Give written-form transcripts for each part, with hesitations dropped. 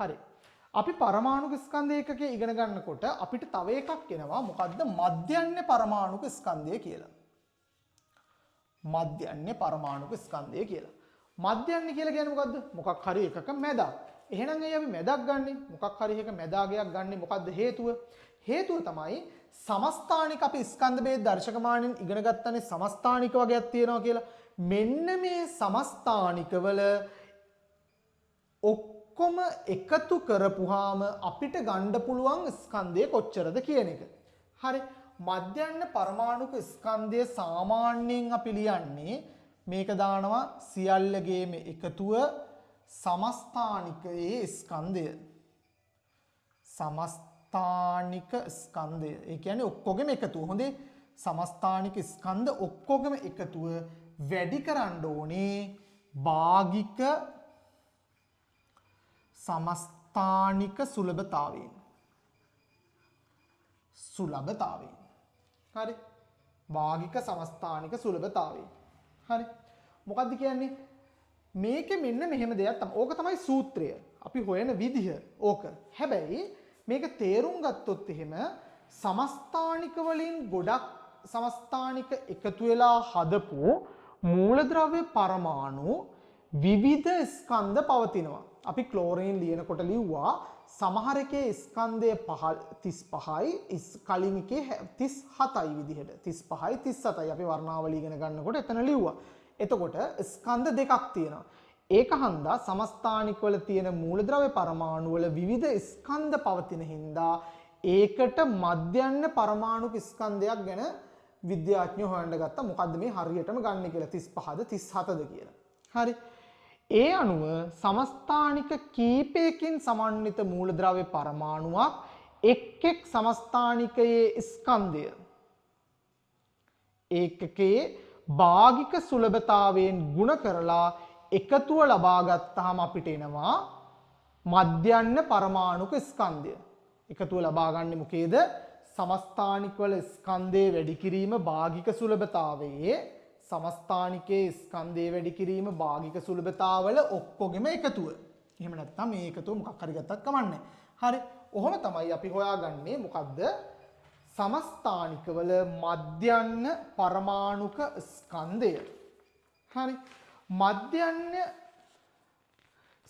හරි. අපි පරමාණුක ස්කන්ධ ඒකකයේ ඉගෙන ගන්නකොට අපිට තව එකක් එනවා. මොකද්ද? මධ්‍යන්‍ය පරමාණුක ස්කන්ධය කියලා. මධ්‍යන්‍ය පරමාණුක ස්කන්ධය කියලා. මධ්‍යන්‍ය කියලා කියන්නේ මොකද්ද? මොකක් හරි එකක මැදක්. එහෙනම් අපි මැදක් ගන්නෙ මොකක් හරි එකක මැදාගයක් ගන්නෙ මොකද්ද හේතුව? හේතුව තමයි සමස්ථානික අපි ස්කන්ධ බේද දර්ශකමානෙන් ඉගෙන ගත්තනේ සමස්ථානික වගේක් තියෙනවා කියලා. මෙන්න මේ සමස්ථානිකවල ඔක්කොම එකතු කරපුවාම අපිට ගන්න පුළුවන් ස්කන්ධය කොච්චරද කියන එක. හරි. මධ්‍යන්‍ය පරමාණුක ස්කන්ධය සාමාන්‍යයෙන් අපි ලියන්නේ මේක දානවා සියල්ලගේම එකතුව සමස්ථානිකයේ ස්කන්ධය. සමස්ථානික ස්කන්ධය. ඒ කියන්නේ ඔක්කොගෙම එකතුව. හොඳේ. සමස්ථානික ස්කන්ධ ඔක්කොගෙම එකතුව වැඩි කරන්න ඕනේ භාගික සමස්ථානික සුලභතාවයෙන්. සුලභතාවයෙන්. හරි. භාගික සමස්ථානික සුලභතාවයෙන්. හරි. මොකද්ද කියන්නේ? මේකේ මෙන්න මෙහෙම දෙයක් තමයි. ඕක තමයි සූත්‍රය. අපි හොයන විදිහ ඕක. හැබැයි මේක තේරුම් ගත්තොත් එහෙම සමස්ථානික වලින් ගොඩක් සමස්ථානික එකතු වෙලා හදපු මූලද්‍රව්‍ය පරමාණු විවිධ ස්කන්ධ පවතිනවා. අපි ක්ලෝරින් ලියනකොට ලිව්වා සමහර එකේ ස්කන්ධය 35යි කලින් එකේ 37යි විදිහට 35යි 37යි අපි වර්ණාවලිය ඉගෙන ගන්නකොට එතන ලිව්වා. එතකොට ස්කන්ධ දෙකක් තියෙනවා. ඒක හන්දා සමස්ථානික වල තියෙන මූලද්‍රව්‍ය පරමාණු වල විවිධ ස්කන්ධ පවතින හින්දා ඒකට මධ්‍යන්‍ය පරමාණුක ස්කන්ධයක් ගැන විද්‍යාඥයෝ හොයන්න ගත්තා. මොකද්ද මේ හරියටම ගන්න කියලා 35ද 37ද කියලා. හරි. ඒ අනුව සමස්ථානික කීපයකින් සමන්විත මූලද්‍රව්‍ය පරමාණුවක් එක් සමස්ථානිකයේ ස්කන්ධය ඒකකයේ භාගික සුලභතාවයෙන් ගුණ කරලා එකතුව ලබා ගත්තාම අපිට එනවා මධ්‍යන්‍ය පරමාණුක ස්කන්ධය. එකතුව ලබා ගන්න මොකේද? සමස්ථානික වල ස්කන්ධයේ වැඩි කිරීම භාගික සුලභතාවයේ සමස්ථානිකයේ ස්කන්ධයේ වැඩි කිරීම භාගික සුලභතාවල ඔක්කොගෙම එකතුව. එහෙම නැත්නම් මේ එකතුව මොකක් හරි ගත්තත් කමන්නේ. හරි. ඔහොම තමයි අපි හොයාගන්නේ මොකද්ද? සමස්ථානිකවල මධ්‍යන්‍ය පරමාණුක ස්කන්ධය. හරි. මධ්‍යන්‍ය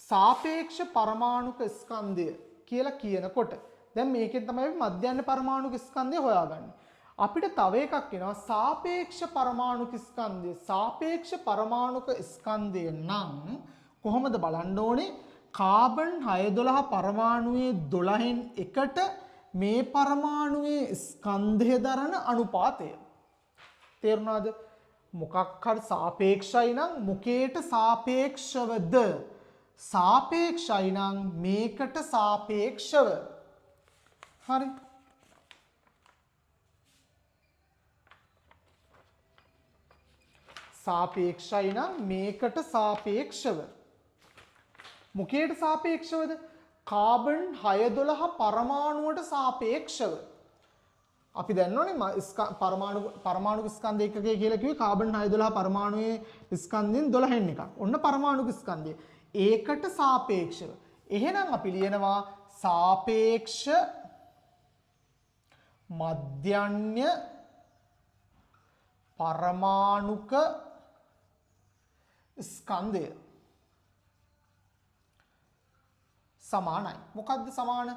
සාපේක්ෂ පරමාණුක ස්කන්ධය කියලා කියනකොට දැන් මේකෙන් තමයි අපි මධ්‍යන්‍ය පරමාණුක ස්කන්ධය හොයාගන්නේ. අපිට තව එකක් එනවා සාපේක්ෂ පරමාණුක ස්කන්ධය. සාපේක්ෂ පරමාණුක ස්කන්ධය නම් කොහොමද බලන්න ඕනේ? කාබන් 612 පරමාණුවේ 12න් එකට මේ පරමාණුවේ ස්කන්ධය දරන අනුපාතය. තේරුණාද? මොකක් හරි සාපේක්ෂයි නම් මොකේට සාපේක්ෂවද? සාපේක්ෂයි නම් මේකට සාපේක්ෂව. හරි. සාපේක්ෂයි නම් මේකට සාපේක්ෂව. මොකේට සාපේක්ෂවද? කාබන් 612 පරමාණුවට සාපේක්ෂව. අපි දන්නවනේ පරමාණු ස්කන්ධ ඒකකය කියලා කිව්වේ කාබන් 612 පරමාණුවේ ස්කන්ධෙන් 12න් එකක්. ඔන්න පරමාණු ස්කන්ධය. ඒකට සාපේක්ෂව. එහෙනම් අපි ලියනවා සාපේක්ෂ මධ්‍යන්‍ය පරමාණුක ස්කන්ධය සමානයි. මොකද්ද සමාන?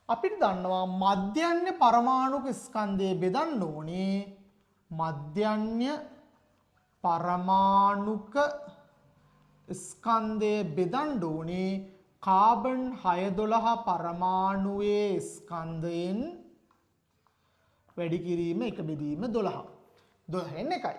අපිට දන්නවා මධ්‍යන්‍ය පරමාණුක ස්කන්ධය බෙදන්න ඕනේ මධ්‍යන්‍ය පරමාණුක ස්කන්ධය බෙදන්න ඕනේ කාබන් 612 පරමාණුවේ ස්කන්ධයෙන් වැඩි කිරීම එක බෙදීම 12. 12න් එකයි.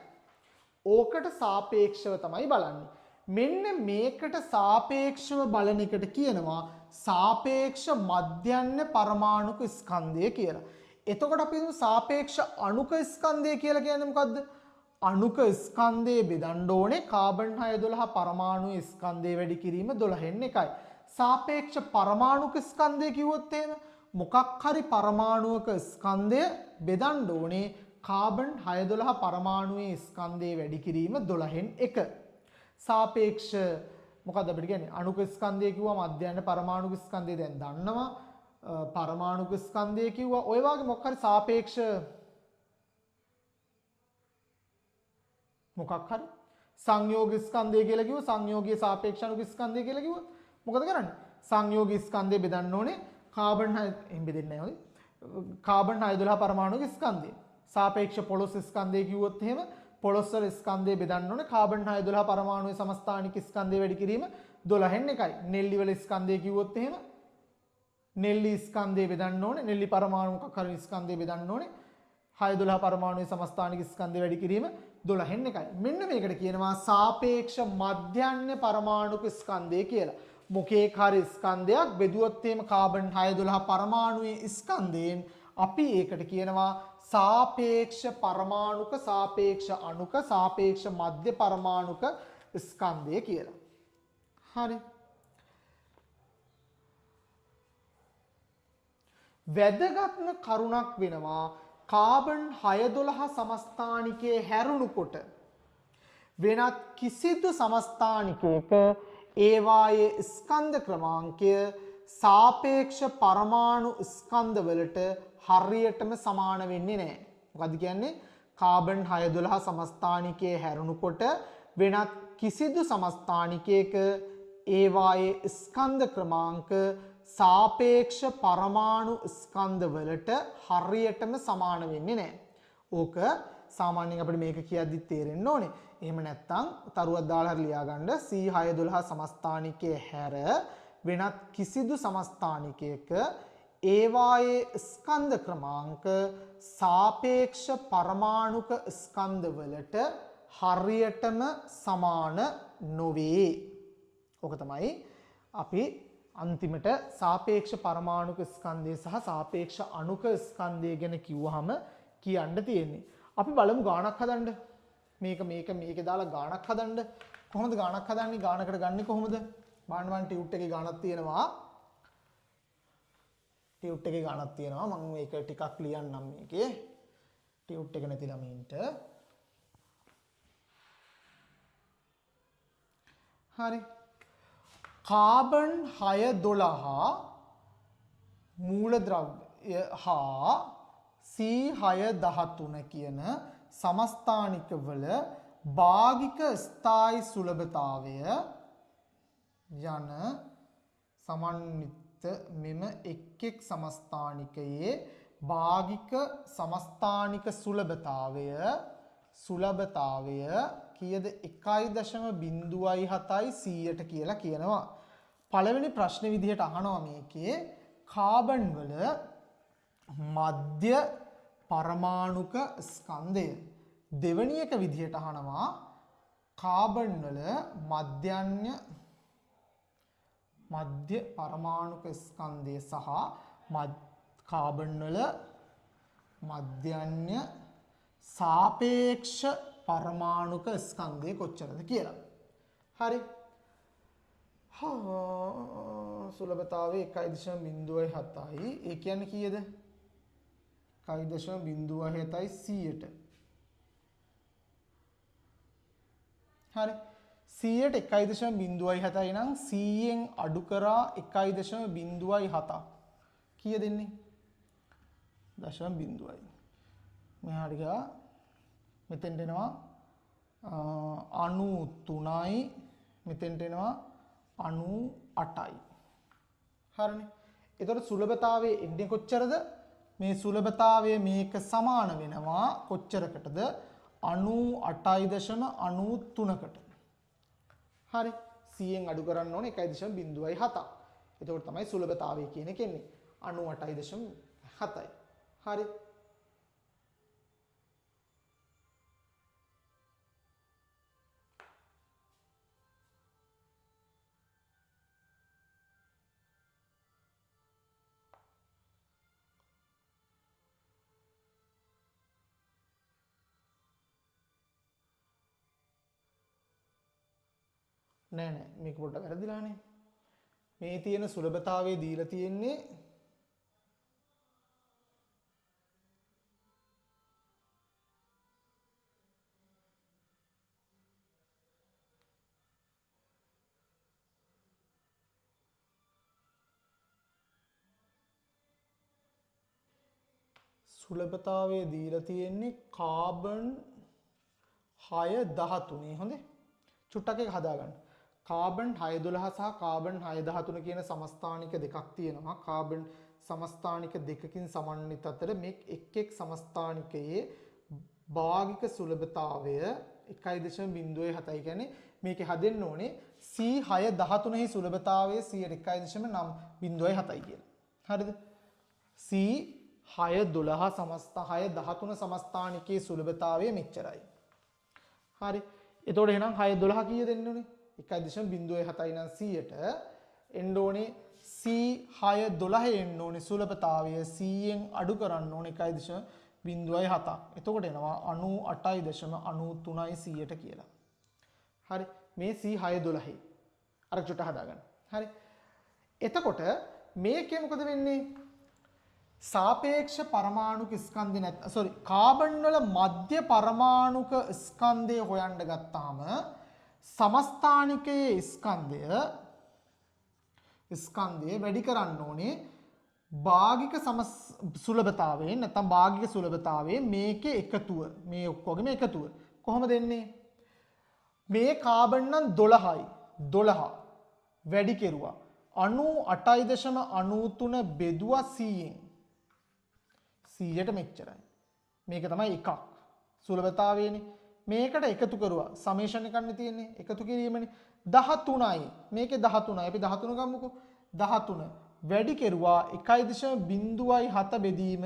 ඕකට සාපේක්ෂව තමයි බලන්නේ. මෙන්න මේකට සාපේක්ෂව බලන එකට කියනවා සාපේක්ෂ මධ්‍යන්‍ය පරමාණුක ස්කන්ධය කියලා. එතකොට අපි සාපේක්ෂ අණුක ස්කන්ධය කියලා කියන්නේ මොකද්ද? අණුක ස්කන්ධයේ බෙදන්න ඕනේ කාබන් 612 පරමාණුවේ ස්කන්ධය වැඩි කිරීම 12න් එකයි. සාපේක්ෂ පරමාණුක ස්කන්ධය කිව්වොත් එහෙම මොකක් හරි පරමාණුවක ස්කන්ධය බෙදන්න ඕනේ කාබන් 612 පරමාණුවේ ස්කන්ධය වැඩි කිරීම 12න් 1. සාපේක්ෂ මොකක්ද අපිට කියන්නේ අණුක ස්කන්ධය කිව්වා මධ්‍යයන්ට පරමාණුක ස්කන්ධය දැන් දන්නවා පරමාණුක ස්කන්ධය කිව්වා ඔය වගේ මොකක් හරි සාපේක්ෂ මොකක් හරි සංයෝග ස්කන්ධය කියලා කිව්ව සංයෝගීය සාපේක්ෂ අණුක ස්කන්ධය කියලා කිව්වොත් මොකද කරන්නේ සංයෝගී ස්කන්ධය බෙදන්න ඕනේ කාබන් 6 එහෙම බෙදෙන්නේ නැහැ හොඳයි කාබන් 612 පරමාණුක ස්කන්ධය සාපේක්ෂ පොළොස් ස්කන්ධය කිව්වොත් එහෙම පොළොස් වල ස්කන්ධය බෙදන්න ඕනේ කාබන් 612 පරමාණුවේ සමස්ථානික ස්කන්ධය වැඩි කිරීම 12න් එකයි නෙල්ලි වල ස්කන්ධය කිව්වොත් එහෙම නෙල්ලි ස්කන්ධය බෙදන්න ඕනේ නෙල්ලි පරමාණු මොකක් හරි ස්කන්ධය බෙදන්න ඕනේ 612 පරමාණුවේ සමස්ථානික ස්කන්ධය වැඩි කිරීම 12න් එකයි මෙන්න මේකට කියනවා සාපේක්ෂ මධ්‍යන්‍ය පරමාණුක ස්කන්ධය කියලා මොකේක හරි ස්කන්ධයක් බෙදුවොත් එහෙම කාබන් 612 පරමාණුවේ ස්කන්ධයෙන් අපි ඒකට කියනවා සාපේක්ෂ පරමාණුක සාපේක්ෂ අණුක සාපේක්ෂ මධ්‍ය පරමාණුක ස්කන්ධය කියලා. හරි. වැදගත්ම කරුණක් වෙනවා කාබන් 612 සමස්ථානිකයේ හැරුණුකොට වෙනත් කිසිදු සමස්ථානිකයක ඒවායේ ස්කන්ධ ක්‍රමාංකය සාපේක්ෂ පරමාණු ස්කන්ධ වලට හරියටම සමාන වෙන්නේ නැහැ. මොකද කියන්නේ කාබන් 612 සමස්ථානිකයේ හැරුණුකොට වෙනත් කිසිදු සමස්ථානිකයක ඒවායේ ස්කන්ධ ක්‍රමාංක සාපේක්ෂ පරමාණු ස්කන්ධ වලට හරියටම සමාන වෙන්නේ නැහැ. ඕක සාමාන්‍යයෙන් අපිට මේක කියද්දි තේරෙන්න ඕනේ. එහෙම නැත්නම් තරුවක් දාලා හරි ලියා ගන්න C612 සමස්ථානිකයේ හැර වෙනත් කිසිදු සමස්ථානිකයක ඒවායේ ස්කන්ධ ක්‍රමාංක සාපේක්ෂ පරමාණුක ස්කන්ධ වලට හරියටම සමාන නොවේ. ඕක තමයි අපි අන්තිමට සාපේක්ෂ පරමාණුක ස්කන්ධය සහ සාපේක්ෂ අණුක ස්කන්ධය ගැන කිව්වහම කියන්න තියෙන්නේ. අපි බලමු ගාණක් හදන්න. මේකේ දාලා ගාණක් හදන්න. කොහොමද ගාණක් හදන්නේ? ගාණකට ගන්නෙ කොහොමද? බලන්න ටියුට් එකේ ගාණක් තියෙනවා. ටියුට් එකේ ගාණක් තියෙනවා. මම මේක ටිකක් ලියන්නම් මේකේ. ටියුට් එක නැති ළමයින්ට. හරි. කාබන් 612 මූලද්‍රව්‍ය හා C613 කියන සමස්ථානිකවල භාගික ස්ථායි සුලභතාවය යන සමන්විත මෙම එක් සමස්ථානිකයේ භාගික සමස්ථානික සුලභතාවය කීයද 1.07යි 100ට කියලා කියනවා. පළවෙනි ප්‍රශ්න විදිහට අහනවා මේකේ කාබන් වල මධ්‍ය පරමාණුක ස්කන්ධය. දෙවෙනි එක විදිහට අහනවා කාබන් වල මධ්‍ය පරමාණුක ස්කන්ධය සහ කාබන් වල මධ්‍යන්‍ය සාපේක්ෂ පරමාණුක ස්කන්ධය කොච්චරද කියලා. හරි. සුලභතාවය 1.07යි. ඒ කියන්නේ කීයද? 1.07යි 100ට. හරි. 100ට 1.07යි නම් 100න් අඩු කරා 1.07ක්. කීයද එන්නේ? 0.0යි. මෙහාට ගියා මෙතෙන්ට එනවා 93යි මෙතෙන්ට එනවා 98යි. හරිනේ. එතකොට සුලභතාවයේ එන්නේ කොච්චරද? මේ සුලභතාවය මේක සමාන වෙනවා කොච්චරකටද? 98.93කට. හරි. 100න් අඩු කරන්න ඕනේ 1.07ක්. එතකොට තමයි සුලභතාවය කියන එක එන්නේ 98.7යි. හරි. නෑ මේක පොඩ්ඩක් වැරදිලානේ. මේ තියෙන සුලභතාවයේ දීලා තියෙන්නේ සුලභතාවයේ දීලා තියෙන්නේ කාබන් 613 හොඳේ. චුට්ටක් එක හදාගන්න. කාබන් 612 සහ කාබන් 613 කියන සමස්ථානික දෙකක් තියෙනවා. කාබන් සමස්ථානික දෙකකින් සමන්විත අතර මේ එක් සමස්ථානිකයේ භාගික සුලභතාවය 1.07යි. කියන්නේ මේකේ හදෙන්න ඕනේ C613 සුලභතාවය 101.07යි කියලා. හරිද? C612 613 සමස්ථානිකයේ සුලභතාවය මෙච්චරයි. හරි. එතකොට එහෙනම් 612 කීය දෙන්න ඕනේ? 1.07යි නම් 100ට එන්න ඕනේ C612 එන්න ඕනේ සුලභතාවය 100න් අඩු කරන්න ඕනේ 1.07ක්. එතකොට එනවා 98.93යි 100ට කියලා. හරි. මේ C612. අර චුට්ට හදාගන්න. හරි. එතකොට මේකේ මොකද වෙන්නේ? සාපේක්ෂ පරමාණුක ස්කන්ධය කාබන් වල මධ්‍ය පරමාණුක ස්කන්ධය හොයන්න ගත්තාම සමස්ථානිකයේ ස්කන්ධය වැඩි කරන්න ඕනේ භාගික සුලභතාවයෙන් නැත්නම් භාගික සුලභතාවයෙන් මේකේ එකතුව මේ ඔක්කොගෙම එකතුව කොහොමද එන්නේ? මේ කාබන් නම් 12යි 12 වැඩි කෙරුවා 98.93 බෙදුවා 100න් 100ට මෙච්චරයි. මේක තමයි එකක් සුලභතාවයනේ. මේකට එකතු කරුවා සමේෂන් එකක්නේ තියෙන්නේ එකතු කිරීමනේ 13යි. මේකේ 13යි අපි 13 ගමුකෝ 13 වැඩි කෙරුවා 1.07 බෙදීම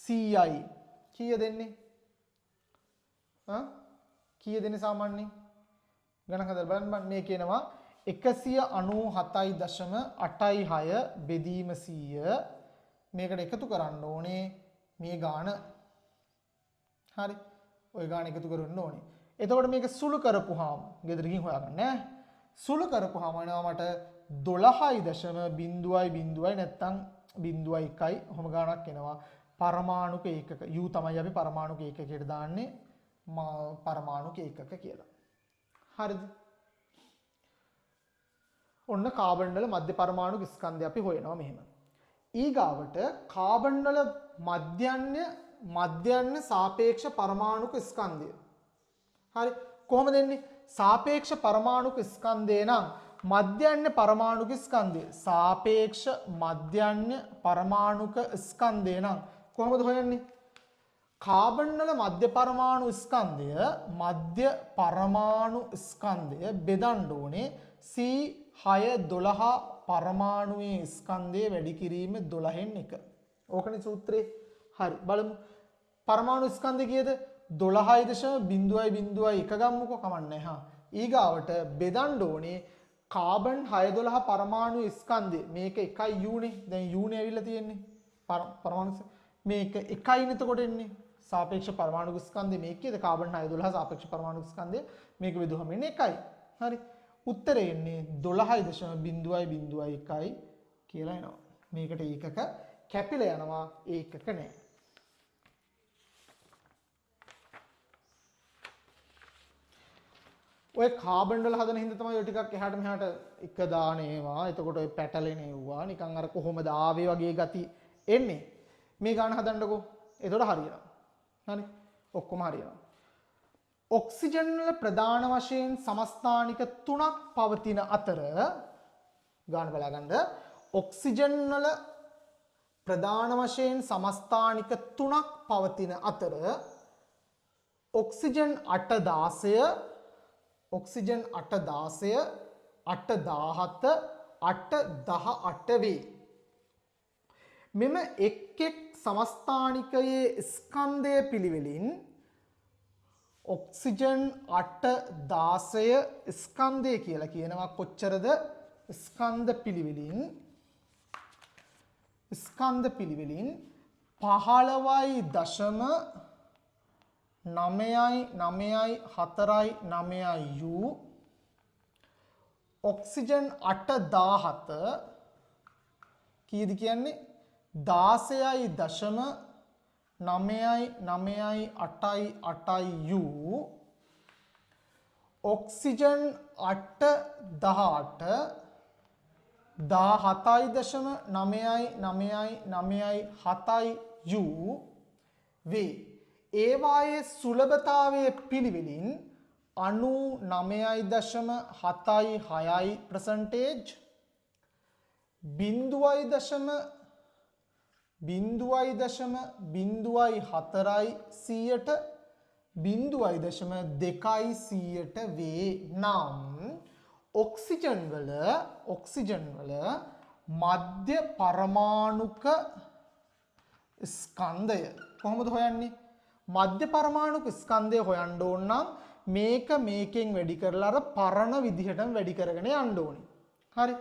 100යි. කීය දෙන්නේ? කීය දෙන්නේ සාමාන්‍යයෙන්? ගණන් හදලා බලන්න මේ කියනවා 197.86 බෙදීම 100 මේකට එකතු කරන්න ඕනේ මේ ගාන. හරි. ওই ගාන එකතු කරන්න ඕනේ. එතකොට මේක සුළු කරපුවාම ගෙදර ගිහින් හොයාගන්න ඈ. සුළු කරපුවාම එනවා මට 12.0 නැත්තම් 0.1යි ඔහොම ගානක් එනවා. පරමාණුක ඒකක U තමයි අපි පරමාණුක ඒකකයට දාන්නේ පරමාණුක ඒකක කියලා. හරිද? ඔන්න කාබන් වල මධ්‍ය පරමාණුක ස්කන්ධය අපි හොයනවා මෙහෙම. ඊගාවට කාබන් වල මධ්‍යන්‍ය සාපේක්ෂ පරමාණුක ස්කන්ධය. හරි. කොහොමද එන්නේ? සාපේක්ෂ පරමාණුක ස්කන්ධය නම් මධ්‍යන්‍ය පරමාණුක ස්කන්ධය සාපේක්ෂ මධ්‍යන්‍ය පරමාණුක ස්කන්ධය නම් කොහොමද හොයන්නේ? කාබන් වල මධ්‍ය පරමාණු ස්කන්ධය බෙදන්න ඕනේ C612 පරමාණුවේ ස්කන්ධය වැඩි කිරීම 12න් 1. ඕකනේ සූත්‍රේ. හරි බලමු. පරමාණු ස්කන්ධය කීයද? 12.001 ගම්මුකෝ කමන්නේ හා. ඊගාවට බෙදන්න ඕනේ කාබන් 612 පරමාණු ස්කන්ධය. මේක 1යි U නේ. දැන් U නේ ඇවිල්ලා තියෙන්නේ. පරමාණු මේක 1යි නේතකොට එන්නේ. සාපේක්ෂ පරමාණු ස්කන්ධය මේකේද කාබන් 612 සාපේක්ෂ පරමාණු ස්කන්ධය මේක බෙදුවම එන්නේ 1යි. හරි. උත්තරේ එන්නේ 12.001යි කියලා එනවා. මේකට ඒකක කැපිලා යනවා ඒකක නෑ. ඔය කාබන් වල හදන හින්දා තමයි ඔය ටිකක් එහාට මෙහාට එක දානේවා. එතකොට ඔය පැටලෙනේවා නිකන් අර කොහොමද ආවේ වගේ ගති එන්නේ. මේ ගාන හදන්නකෝ. එතකොට හරියනවා. හරි. ඔක්කොම හරියනවා. ඔක්සිජන් වල ප්‍රධාන වශයෙන් සමස්ථානික 3ක් පවතින අතර ගාන බලාගන්න. ඔක්සිජන් වල ප්‍රධාන වශයෙන් සමස්ථානික 3ක් පවතින අතර ඔක්සිජන් 816 ඔක්සිජන් 816 817 818 වේ. මෙම එක් සමස්ථානිකයේ ස්කන්ධය පිළිවෙලින් ඔක්සිජන් 816 ස්කන්ධය කියලා කියනවා කොච්චරද? ස්කන්ධ පිළිවෙලින් 15.99449 U ඔක්සිජන් 817 කීයද කියන්නේ 16.998 U ඔක්සිජන් 818 17.99997 U වේ. ඒවායේ සුලභතාවය පිළිවෙලින් 99.76% 0.04% වේ නම් ඔක්සිජන් වල මධ්‍ය පරමාණුක ස්කන්ධය කොහොමද හොයන්නේ? මධ්‍ය පරමාණුක ස්කන්ධය හොයන්න ඕන නම් මේක මේකෙන් වැඩි කරලා අර පරණ විදිහටම වැඩි කරගෙන යන්න ඕනේ. හරි.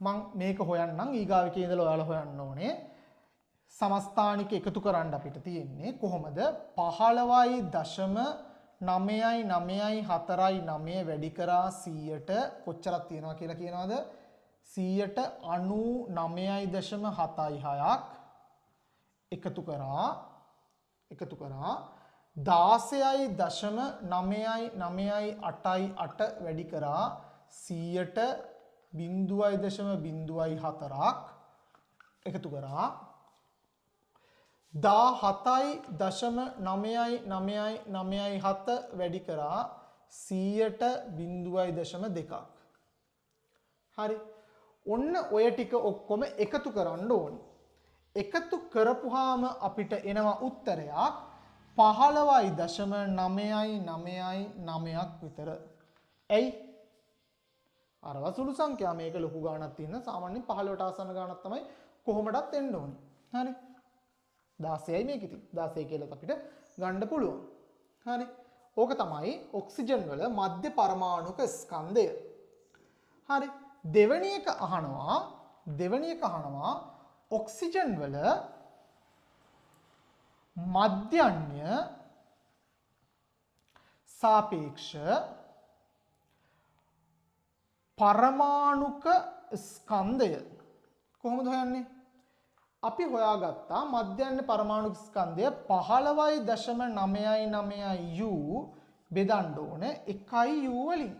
මම මේක හොයන්නම් ඊගාවකේ ඉඳලා ඔයාලා හොයන්න ඕනේ. සමස්ථානික එකතු කරන්න අපිට තියෙන්නේ කොහොමද? 15.994.9 වැඩි කරා 100ට කොච්චරක් තියනවා කියලා කියනවාද? 99.76ක් එකතු කරා 16.9988 වැඩි කරා 100ට 0.04ක් එකතු කරා 17.9997 වැඩි කරා 100ට 0.2ක්. හරි. ඔන්න ඔය ටික ඔක්කොම එකතු කරන්න ඕනේ. එකතු කරපුවාම අපිට එනවා උත්තරයක් 15.999ක් විතර. ඇයි? අරවා සුළු සංඛ්‍යා මේක ලොකු ගාණක් තියෙන සාමාන්‍යයෙන් 15ට ආසන්න ගාණක් තමයි කොහොමදත් එන්න ඕනේ. හරි. 16යි මේක ඉතින් 16 කියලා අපිට ගන්න පුළුවන්. හරි. ඕක තමයි ඔක්සිජන් වල මධ්‍ය පරමාණුක ස්කන්ධය. හරි. දෙවෙනි එක අහනවා ඔක්සිජන් වල මධ්‍යන්‍ය සාපේක්ෂ පරමාණුක ස්කන්ධය කොහොමද හොයන්නේ? අපි හොයාගත්තා මධ්‍යන්‍ය පරමාණුක ස්කන්ධය 15.999 u බෙදන්න ඕනේ 1 u වලින්.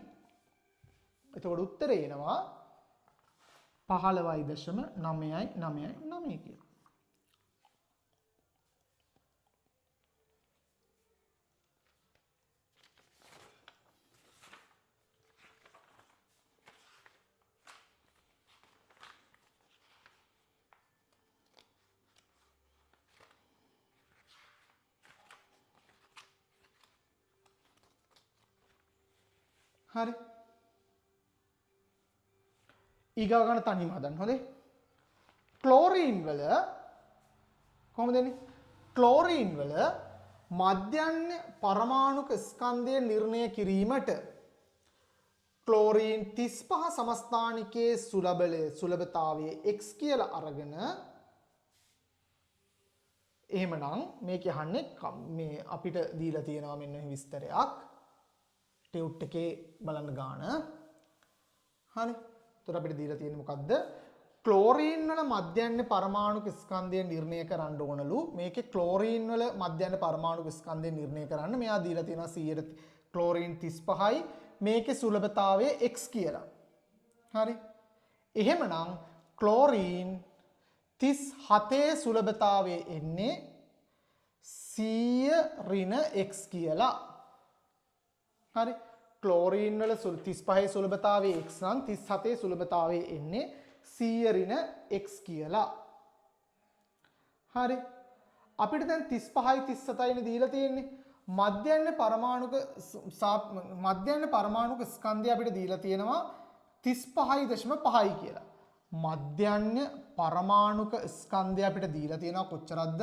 එතකොට උත්තරේ එනවා 15.999 කියලා. හරි. ඊගාව ගන්න තනියම හදන්න. හොඳේ. ක්ලෝරීන් වල කොහොමද එන්නේ? ක්ලෝරීන් වල මධ්‍යන්‍ය පරමාණුක ස්කන්ධය නිර්ණය කිරීමට ක්ලෝරීන් 35 සමස්ථානිකයේ සුලභතාවයේ x කියලා අරගෙන එහෙමනම් මේක යහන්නේ මේ අපිට දීලා තියෙනවා මෙන්න විස්තරයක්. ටියුට් එකේ බලන්න ගාන. හරි. එතකොට අපිට දීලා තියෙන්නේ මොකද්ද? ක්ලෝරීන් වල මධ්‍යන්‍ය පරමාණුක ස්කන්ධය නිර්ණය කරන්න ඕනලු. මේකේ ක්ලෝරීන් වල මධ්‍යන්‍ය පරමාණුක ස්කන්ධය නිර්ණය කරන්න මෙයා දීලා තියෙනවා 100 ක්ලෝරීන් 35යි. මේකේ සුලභතාවය x කියලා. හරි. එහෙමනම් ක්ලෝරීන් 37 සුලභතාවය එන්නේ 100 x කියලා. හරි. ක්ලෝරීන් වල 35 සුලභතාවයේ x නම් 37 සුලභතාවයේ එන්නේ 100 x කියලා. හරි. අපිට දැන් 35යි 37යි නේ දීලා තියෙන්නේ. මධ්‍යන්‍ය පරමාණුක ස්කන්ධය අපිට දීලා තියෙනවා 35.5යි කියලා. මධ්‍යන්‍ය පරමාණුක ස්කන්ධය අපිට දීලා තියෙනවා කොච්චරක්ද?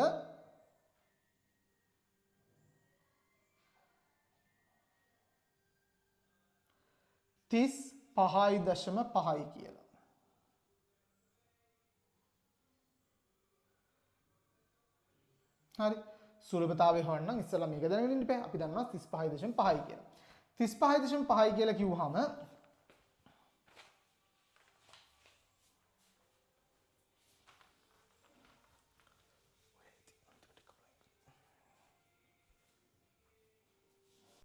35.5යි කියලා. හරි. සුලභතාවය හොයන්න ඉස්සෙල්ලා මේක දැනගෙන ඉන්න බෑ. අපි දන්නවා 35.5යි කියලා. 35.5යි කියලා කිව්වහම